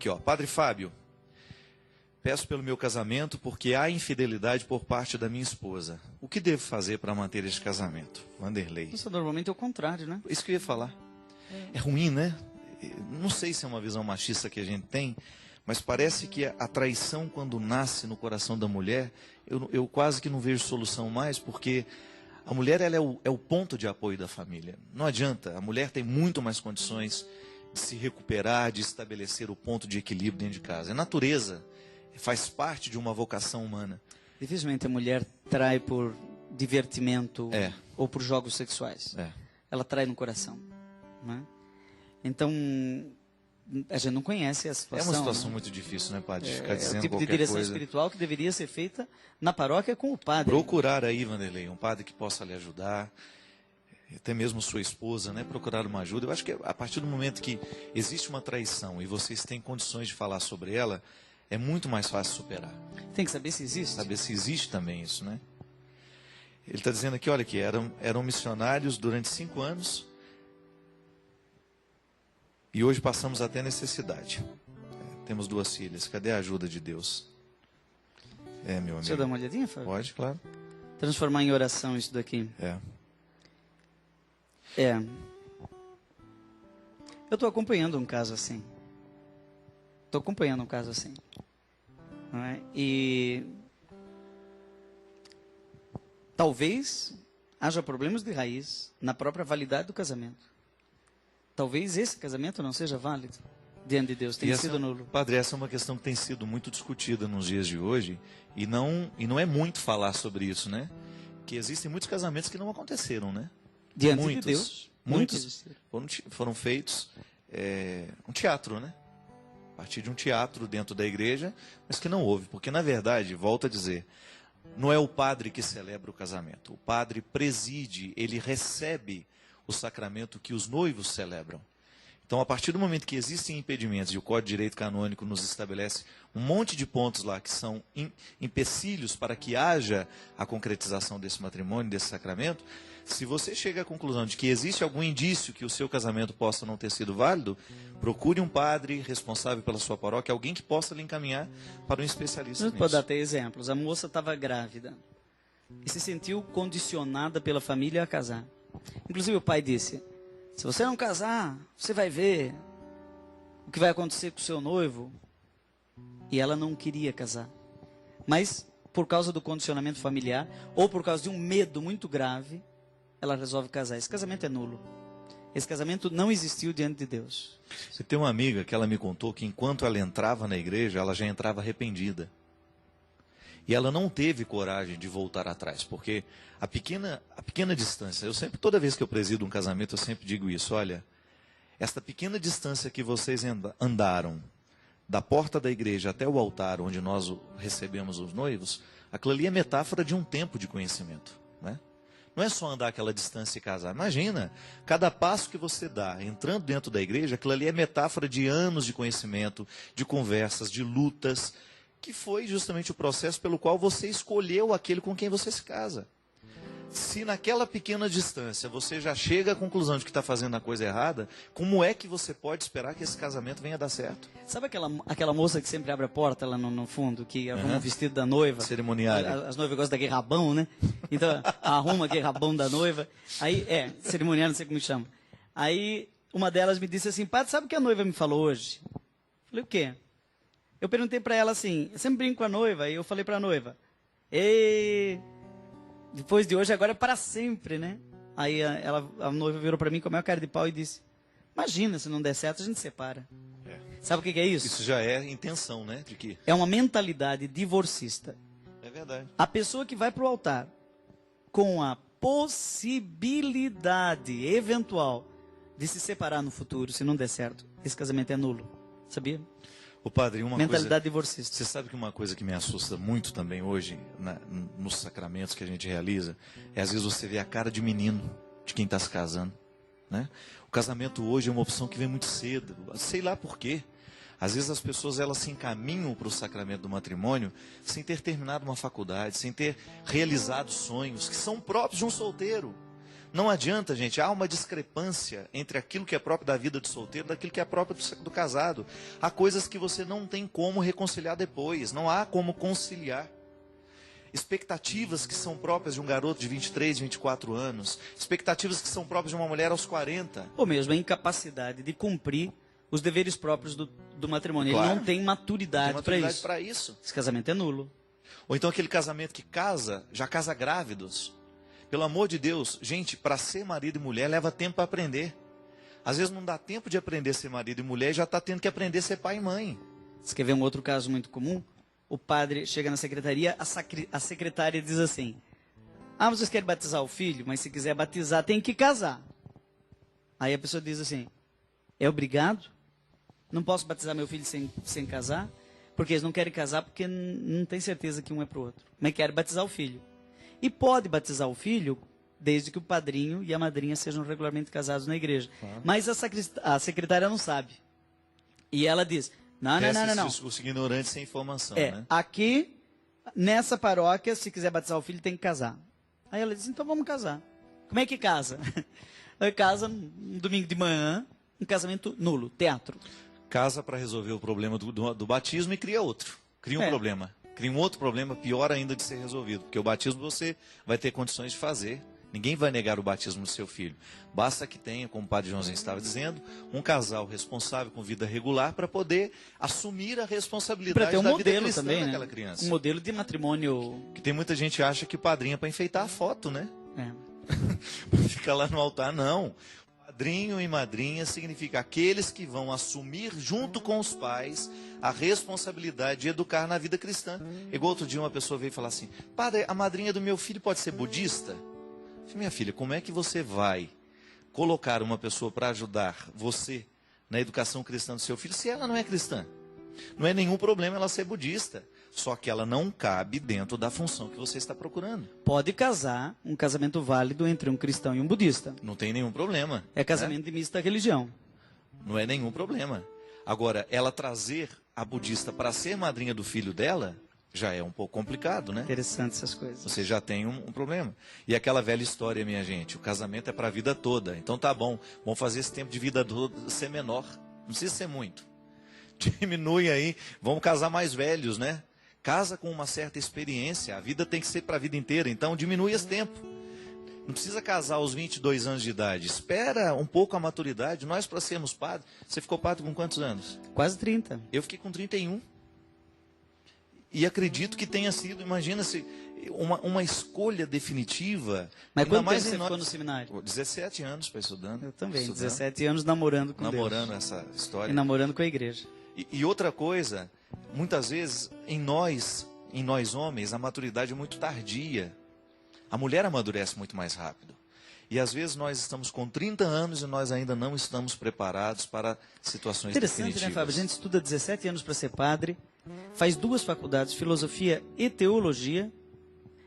aqui, ó. Padre Fábio, peço pelo meu casamento porque há infidelidade por parte da minha esposa. O que devo fazer para manter este casamento? Vanderlei. Isso normalmente é o contrário, né? Isso que eu ia falar. É ruim, né? Não sei se é uma visão machista que a gente tem, mas parece que a traição, quando nasce no coração da mulher, eu quase que não vejo solução mais, porque a mulher ela é o ponto de apoio da família. Não adianta, a mulher tem muito mais condições de se recuperar, de estabelecer o ponto de equilíbrio dentro de casa. É natureza, faz parte de uma vocação humana. Dificilmente a mulher trai por divertimento ou por jogos sexuais. Ela trai no coração. Né? Então, a gente não conhece a situação. É uma situação muito difícil, né, padre? Ficar dizendo é o tipo de qualquer direção coisa. espiritual que deveria ser feita na paróquia com o padre. Procurar aí, Vanderlei, um padre que possa lhe ajudar, até mesmo sua esposa, né? Procurar uma ajuda. Eu acho que a partir do momento que existe uma traição e vocês têm condições de falar sobre ela, é muito mais fácil superar. Tem que saber se existe. Saber se existe também isso, né? Ele está dizendo aqui, olha aqui, eram missionários durante 5 anos e hoje passamos até necessidade. Temos 2 filhas. Cadê a ajuda de Deus? Meu amigo. Deixa eu dar uma olhadinha, Fábio? Pode, claro. Transformar em oração isso daqui. Eu estou acompanhando um caso assim. Não é? E talvez haja problemas de raiz na própria validade do casamento. Talvez esse casamento não seja válido diante de Deus, tenha sido nulo. Padre, essa é uma questão que tem sido muito discutida nos dias de hoje e não é muito falar sobre isso, né? Que existem muitos casamentos que não aconteceram, né? Diante muitos, de Deus. Muitos foram feitos um teatro, né? A partir de um teatro dentro da igreja, mas que não houve. Porque, na verdade, volto a dizer, não é o padre que celebra o casamento. O padre preside, ele recebe o sacramento que os noivos celebram. Então, a partir do momento que existem impedimentos, e o Código de Direito Canônico nos estabelece um monte de pontos lá que são empecilhos para que haja a concretização desse matrimônio, desse sacramento, se você chega à conclusão de que existe algum indício que o seu casamento possa não ter sido válido, procure um padre responsável pela sua paróquia, alguém que possa lhe encaminhar para um especialista nisso. Pode dar até exemplos. A moça estava grávida e se sentiu condicionada pela família a casar. Inclusive o pai disse, se você não casar, você vai ver o que vai acontecer com o seu noivo. E ela não queria casar. Mas, por causa do condicionamento familiar, ou por causa de um medo muito grave, ela resolve casar. Esse casamento é nulo. Esse casamento não existiu diante de Deus. Você tem uma amiga que ela me contou que enquanto ela entrava na igreja, ela já entrava arrependida. E ela não teve coragem de voltar atrás, porque a pequena distância, toda vez que eu presido um casamento, eu sempre digo isso, olha, esta pequena distância que vocês andaram, da porta da igreja até o altar, onde nós recebemos os noivos, aquilo ali é metáfora de um tempo de conhecimento, né? Não é só andar aquela distância e casar. Imagina, cada passo que você dá, entrando dentro da igreja, aquilo ali é metáfora de anos de conhecimento, de conversas, de lutas, que foi justamente o processo pelo qual você escolheu aquele com quem você se casa. Se naquela pequena distância você já chega à conclusão de que está fazendo a coisa errada, como é que você pode esperar que esse casamento venha a dar certo? Sabe aquela moça que sempre abre a porta lá no fundo, que arruma o vestido da noiva? Cerimoniária. As noivas gostam daquele rabão, né? Então, arruma aquele rabão da noiva. Aí, cerimoniária, não sei como chama. Aí, uma delas me disse assim, padre, sabe o que a noiva me falou hoje? Falei, o quê? Eu perguntei para ela assim, eu sempre brinco com a noiva, e eu falei para a noiva, depois de hoje, agora é para sempre, né? Aí a noiva virou para mim com a maior cara de pau e disse, imagina, se não der certo, a gente separa. Sabe o que é isso? Isso já é intenção, né? De que? É uma mentalidade divorcista. É verdade. A pessoa que vai para o altar com a possibilidade eventual de se separar no futuro, se não der certo, esse casamento é nulo. Sabia? Ô padre, mentalidade divorcista. Você sabe que uma coisa que me assusta muito também hoje, nos sacramentos que a gente realiza, é às vezes você vê a cara de menino de quem está se casando, né? O casamento hoje é uma opção que vem muito cedo, sei lá por quê. Às vezes as pessoas elas se encaminham para o sacramento do matrimônio sem ter terminado uma faculdade, sem ter realizado sonhos que são próprios de um solteiro. Não adianta, gente, há uma discrepância entre aquilo que é próprio da vida do solteiro e daquilo que é próprio do casado. Há coisas que você não tem como reconciliar depois, não há como conciliar. Expectativas que são próprias de um garoto de 23, 24 anos, expectativas que são próprias de uma mulher aos 40. Ou mesmo a incapacidade de cumprir os deveres próprios do matrimônio. Claro. Ele não tem maturidade para isso. Para isso. Esse casamento é nulo. Ou então aquele casamento que já casa grávidos. Pelo amor de Deus, gente, para ser marido e mulher leva tempo para aprender. Às vezes não dá tempo de aprender a ser marido e mulher e já está tendo que aprender a ser pai e mãe. Você quer ver um outro caso muito comum? O padre chega na secretaria, a secretária diz assim: ah, vocês querem batizar o filho, mas se quiser batizar tem que casar. Aí a pessoa diz assim: é obrigado? Não posso batizar meu filho sem casar? Porque eles não querem casar porque não tem certeza que um é para o outro. Mas querem batizar o filho. E pode batizar o filho desde que o padrinho e a madrinha sejam regularmente casados na igreja. Mas a secretária não sabe. E ela diz: não. Os ignorantes sem informação, né? Aqui, nessa paróquia, se quiser batizar o filho, tem que casar. Aí ela diz: então vamos casar. Como é que casa? Casa um domingo de manhã, um casamento nulo, teatro. Casa para resolver o problema do batismo e cria outro. Cria um problema. Cria um outro problema pior ainda de ser resolvido. Porque o batismo você vai ter condições de fazer. Ninguém vai negar o batismo do seu filho. Basta que tenha, como o padre Joãozinho estava dizendo, um casal responsável com vida regular para poder assumir a responsabilidade ter um da modelo vida cristã também, daquela né? criança. Um modelo de matrimônio. Que tem muita gente que acha que o padrinho é para enfeitar a foto, né? Fica lá no altar, não. Padrinho e madrinha significa aqueles que vão assumir junto com os pais a responsabilidade de educar na vida cristã. Igual outro dia uma pessoa veio falar assim: padre, a madrinha do meu filho pode ser budista? Eu falei: minha filha, como é que você vai colocar uma pessoa para ajudar você na educação cristã do seu filho se ela não é cristã? Não é nenhum problema ela ser budista. Só que ela não cabe dentro da função que você está procurando. Pode casar um casamento válido entre um cristão e um budista. Não tem nenhum problema. É casamento de mista religião. Não é nenhum problema. Agora, ela trazer a budista para ser madrinha do filho dela, já é um pouco complicado, né? Interessante essas coisas. Você já tem um problema. E aquela velha história, minha gente, o casamento é para a vida toda. Então tá bom, vamos fazer esse tempo de vida toda ser menor. Não precisa ser muito. Diminui aí, vamos casar mais velhos, né? Casa com uma certa experiência, a vida tem que ser para a vida inteira, então diminui esse tempo. Não precisa casar aos 22 anos de idade, espera um pouco a maturidade. Nós, para sermos padres, você ficou padre com quantos anos? Quase 30. Eu fiquei com 31. E acredito que tenha sido, imagina-se, uma escolha definitiva. Mas quanto tempo você ficou no seminário? 17 anos para estudando. Eu também, estudando. 17 anos namorando com Deus. Namorando essa história. E namorando com a igreja. E outra coisa, muitas vezes em nós homens, a maturidade é muito tardia. A mulher amadurece muito mais rápido. E às vezes nós estamos com 30 anos e nós ainda não estamos preparados para situações definitivas. Interessante, né, Fábio? A gente estuda 17 anos para ser padre, faz 2 faculdades, filosofia e teologia,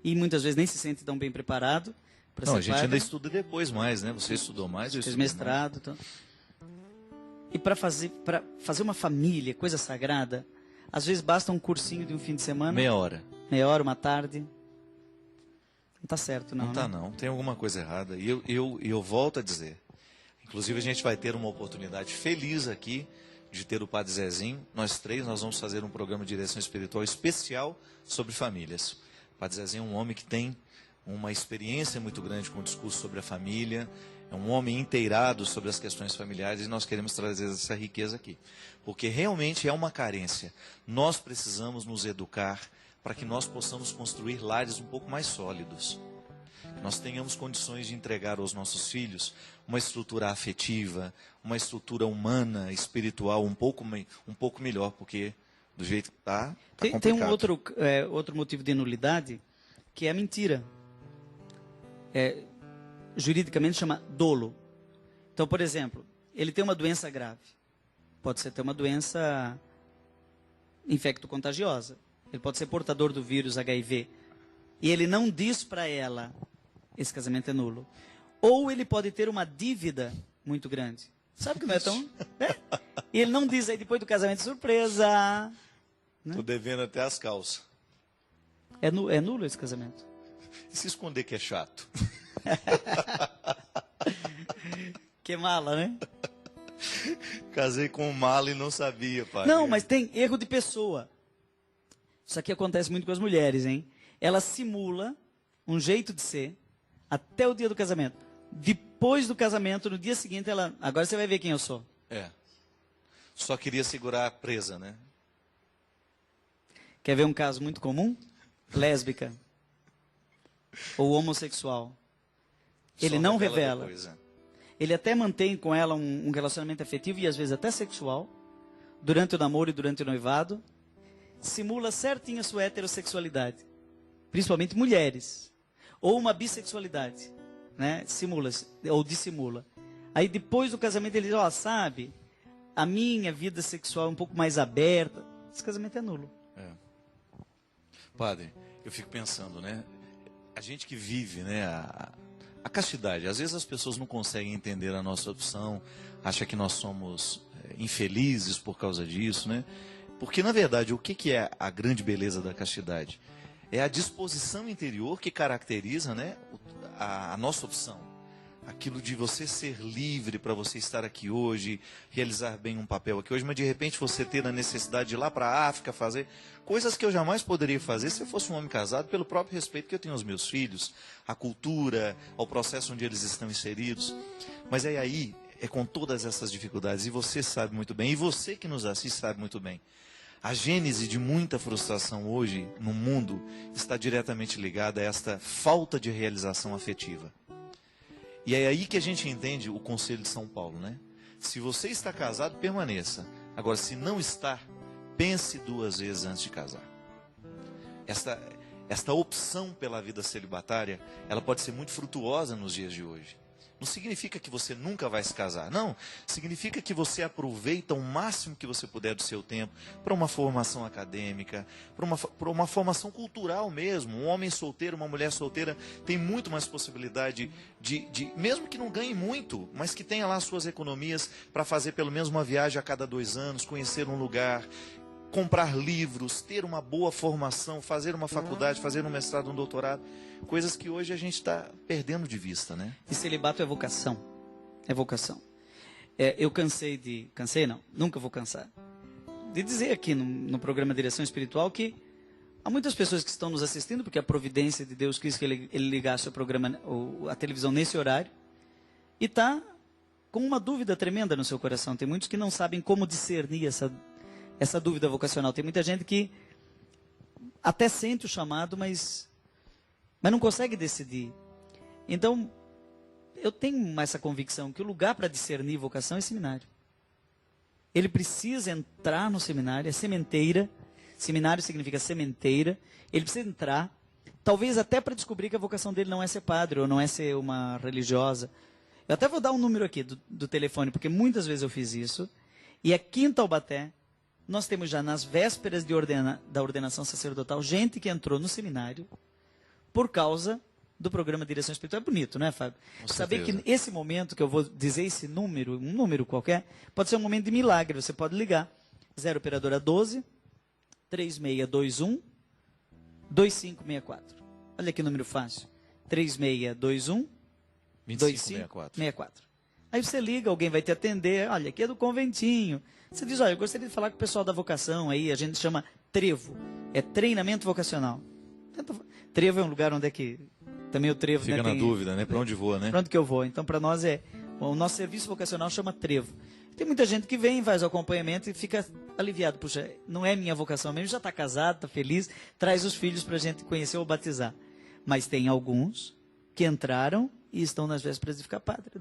e muitas vezes nem se sente tão bem preparado para ser padre. Não, a gente ainda estuda depois mais, né? Você estudou mais, eu fez estudei mestrado. mais. Então. E para fazer uma família, coisa sagrada, às vezes basta um cursinho de um fim de semana. Meia hora, uma tarde. Não está certo, não. Não está, não. Tem alguma coisa errada. E eu volto a dizer. Inclusive, a gente vai ter uma oportunidade feliz aqui de ter o Padre Zezinho. Nós vamos fazer um programa de direção espiritual especial sobre famílias. O Padre Zezinho é um homem que tem uma experiência muito grande com o discurso sobre a família. É um homem inteirado sobre as questões familiares e nós queremos trazer essa riqueza aqui. Porque realmente é uma carência. Nós precisamos nos educar para que nós possamos construir lares um pouco mais sólidos. Que nós tenhamos condições de entregar aos nossos filhos uma estrutura afetiva, uma estrutura humana, espiritual um pouco melhor, porque do jeito que está, complicado. Tem um outro motivo de nulidade, que é a mentira. Juridicamente chama dolo. Então, por exemplo, ele tem uma doença grave. Pode ser ter uma doença infecto-contagiosa. Ele pode ser portador do vírus HIV. E ele não diz para ela, esse casamento é nulo. Ou ele pode ter uma dívida muito grande. Sabe que não é tão... E ele não diz aí depois do casamento, surpresa. Estou devendo até as calças. É nulo esse casamento. E se esconder que é chato? Que mala, né? Casei com um mala e não sabia, pai. Não, mas tem erro de pessoa. Isso aqui acontece muito com as mulheres, hein? Ela simula um jeito de ser até o dia do casamento. Depois do casamento, no dia seguinte, ela... Agora você vai ver quem eu sou. É. Só queria segurar a presa, né? Quer ver um caso muito comum? Lésbica. Ou homossexual. Ele Só não revela revela. depois, é. Ele até mantém com ela um relacionamento afetivo e às vezes até sexual, durante o namoro e durante o noivado. Simula certinho a sua heterossexualidade. Principalmente mulheres. Ou uma bissexualidade. Né? Simula, ou dissimula. Aí depois do casamento ele diz, ó, sabe, a minha vida sexual é um pouco mais aberta. Esse casamento é nulo. É. Padre, eu fico pensando, né? A gente que vive, né, a castidade, às vezes as pessoas não conseguem entender a nossa opção, acham que nós somos infelizes por causa disso, né? Porque, na verdade, o que é a grande beleza da castidade? É a disposição interior que caracteriza, né, a nossa opção. Aquilo de você ser livre para você estar aqui hoje, realizar bem um papel aqui hoje, mas de repente você ter a necessidade de ir lá para a África fazer coisas que eu jamais poderia fazer se eu fosse um homem casado, pelo próprio respeito que eu tenho aos meus filhos, à cultura, ao processo onde eles estão inseridos. Mas é aí, é com todas essas dificuldades, e você sabe muito bem, e você que nos assiste sabe muito bem. A gênese de muita frustração hoje no mundo está diretamente ligada a esta falta de realização afetiva. E é aí que a gente entende o conselho de São Paulo, né? Se você está casado, permaneça. Agora, se não está, pense 2 vezes antes de casar. Esta opção pela vida celibatária, ela pode ser muito frutuosa nos dias de hoje. Não significa que você nunca vai se casar, não. Significa que você aproveita o máximo que você puder do seu tempo para uma formação acadêmica, para uma formação cultural mesmo. Um homem solteiro, uma mulher solteira tem muito mais possibilidade mesmo que não ganhe muito, mas que tenha lá suas economias para fazer pelo menos uma viagem a cada 2 anos, conhecer um lugar, comprar livros, ter uma boa formação, fazer uma faculdade, fazer um mestrado, um doutorado. Coisas que hoje a gente está perdendo de vista, né? E celibato é vocação. É vocação. Eu cansei não, nunca vou cansar, de dizer aqui no programa Direção Espiritual que há muitas pessoas que estão nos assistindo, porque a providência de Deus quis que ele ligasse o programa, a televisão nesse horário, e está com uma dúvida tremenda no seu coração. Tem muitos que não sabem como discernir essa dúvida vocacional. Tem muita gente que até sente o chamado, mas não consegue decidir. Então, eu tenho essa convicção que o lugar para discernir vocação é seminário. Ele precisa entrar no seminário, é sementeira. Seminário significa sementeira. Ele precisa entrar, talvez até para descobrir que a vocação dele não é ser padre ou não é ser uma religiosa. Eu até vou dar um número aqui do telefone, porque muitas vezes eu fiz isso. E aqui em Taubaté, nós temos já nas vésperas da ordenação sacerdotal, gente que entrou no seminário por causa do programa Direção Espiritual. É bonito, não é, Fábio? Saber que esse momento que eu vou dizer esse número, um número qualquer, pode ser um momento de milagre. Você pode ligar. 0 operadora 12 3621 2564. Olha que número fácil. 3621 2564. Aí você liga, alguém vai te atender. Olha, aqui é do conventinho. Você diz, olha, eu gostaria de falar com o pessoal da vocação aí, a gente chama trevo. É treinamento vocacional. Trevo é um lugar onde é que também o trevo... Fica, né, na dúvida, né? Para onde voa, né? Para onde que eu vou. Então, para nós o nosso serviço vocacional chama trevo. Tem muita gente que vem, faz o acompanhamento e fica aliviado. Puxa, não é minha vocação mesmo, já está casado, está feliz, traz os filhos para a gente conhecer ou batizar. Mas tem alguns que entraram e estão nas vésperas de ficar padre.